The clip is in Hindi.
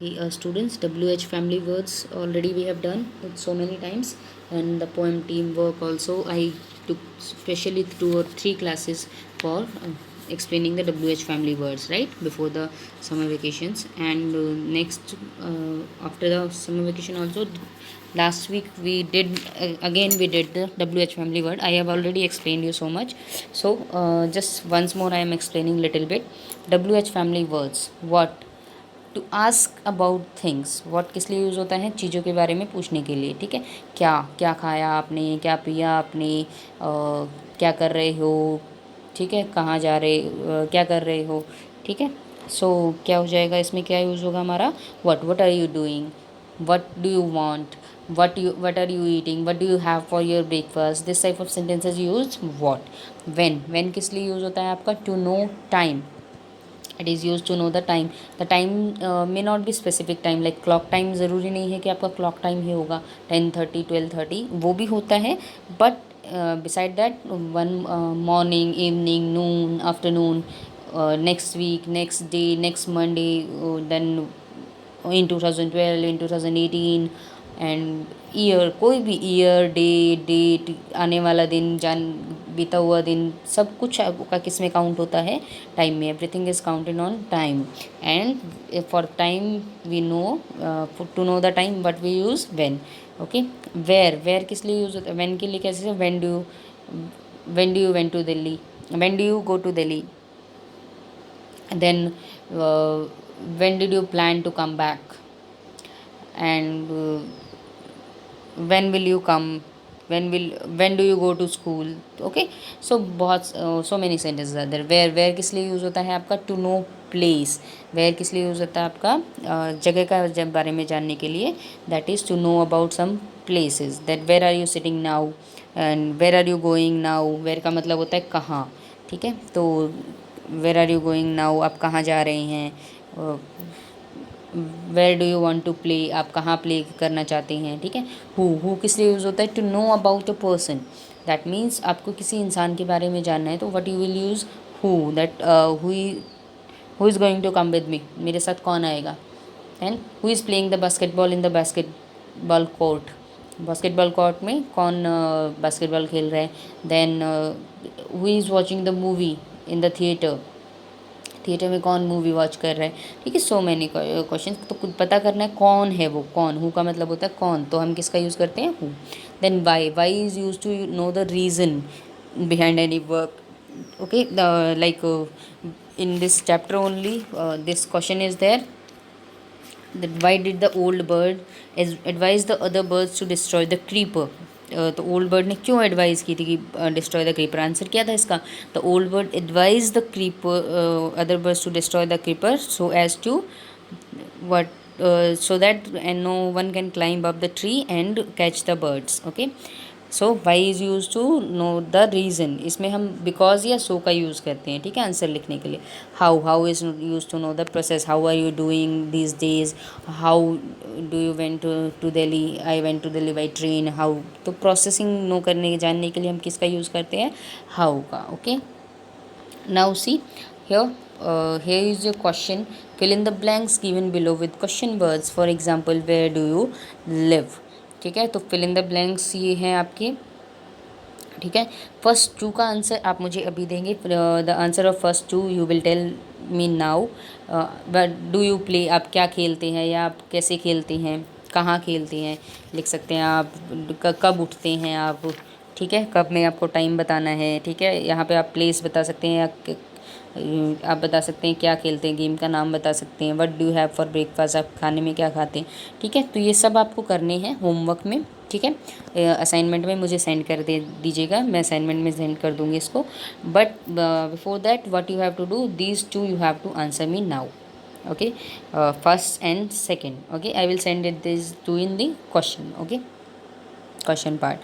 Students, WH family words already we have done it so many times, and the poem teamwork also I took specially 2 or 3 classes for explaining the WH family words right before the summer vacations. And next, after the summer vacation also, last week we did again we did the WH family word. I have already explained you so much, so just once more I am explaining little bit. WH family words: what, to ask about things. What किस लिए यूज़ होता है? चीज़ों के बारे में पूछने के लिए, ठीक है। क्या क्या खाया आपने, क्या पिया आपने, क्या कर रहे हो, ठीक है, कहाँ जा रहे, क्या कर रहे हो, ठीक है। सो क्या हो जाएगा इसमें, क्या यूज़ होगा हमारा? What are you doing, what do you want, what are you eating, what do you have for your breakfast. This type of sentences use what. When किस लिए यूज़ होता है आपका? To know time. It is use to know the time. The time may not be specific time, like clock time ज़रूरी नहीं है कि आपका क्लॉक टाइम ही होगा 10:30 12:30, वो भी होता है। But beside that, one morning, evening, noon, afternoon, next week, next day, next Monday, then in 2012, in 2018, and year, कोई भी ईयर, डे, डेट, आने वाला दिन, जान बीता हुआ दिन, सब कुछ आपका किस में काउंट होता है? टाइम में। Everything is counted on time. And for time we know, to know the time but we use when. Okay. Where किस लिए यूज़ होता है? व्हेन के लिए कैसे? When do you went to Delhi, when do you go to Delhi, then when did you plan to come back, and when will you come, when do you go to school? Okay, so बहुत so many sentences are there. where किस लिए यूज़ होता है आपका? To no place. वेयर किस लिए यूज़ होता है आपका? जगह का जब बारे में जानने के लिए, that is to know about some places. That where are you sitting now, and where are you going now. Where का मतलब होता है कहाँ, ठीक है। तो where are you going now, आप कहाँ जा रहे हैं। Where do you want to play, आप कहाँ प्ले करना चाहते हैं, ठीक है। हु किस लिए यूज़ होता है? To know about a person. That means आपको किसी इंसान के बारे में जानना है, तो what you will use who. That who is going to come with me, मेरे साथ कौन आएगा। And who is playing the basketball in the basketball court, basketball court में कौन बास्केटबॉल खेल रहा है। Then who is watching the movie in the theatre, theatre में कौन मूवी वॉच कर रहा है, ठीक है। सो मैनी क्वेश्चन, तो कुछ पता करना है कौन है वो। कौन, हु का मतलब होता है कौन, तो हम किसका यूज़ करते हैं? Who. Then why is use to know the reason behind any work. Okay, like in this chapter only, this question is there, that why did the old bird advise the other birds to destroy the creeper। तो ओल्ड बर्ड ने क्यों एडवाइज़ की थी कि डिस्ट्रॉय द क्रीपर? आंसर क्या था इसका? The old bird advise the creeper other birds to destroy the creeper so as to what so that and no one can climb up the tree and catch the birds। okay, so why is use to know the reason. इसमें हम बिकॉज या सो का यूज़ करते हैं, ठीक है, आंसर लिखने के लिए। How is use to know the process. How are you doing these days, how do you went to Delhi, I went to Delhi by train. How, तो प्रोसेसिंग नो करने जानने के लिए हम किसका यूज़ करते हैं? हाउ का। Okay, now see here is your question. Fill in the blanks given below with question words. For example, where do you live, ठीक है। तो फिल इन द ब्लैंक्स ये हैं आपके, ठीक है। फर्स्ट टू का आंसर आप मुझे अभी देंगे। The answer of first two you will tell me now. But do you play, आप क्या खेलते हैं या आप कैसे खेलते हैं, कहाँ खेलते हैं, लिख सकते हैं आप। कब उठते हैं आप, ठीक है, कब में आपको टाइम बताना है, ठीक है। यहाँ पे आप प्लेस बता सकते हैं, या आप बता सकते हैं क्या खेलते हैं, गेम का नाम बता सकते हैं। What do you have for breakfast, आप खाने में क्या खाते हैं, ठीक है। तो ये सब आपको करने हैं होमवर्क में, ठीक है। असाइनमेंट में मुझे सेंड कर दे दीजिएगा, मैं असाइनमेंट में सेंड कर दूँगी इसको। But before that what you have to do, these two you have to answer me now. okay, first and second। okay, I will send it these two in the question, okay, question part।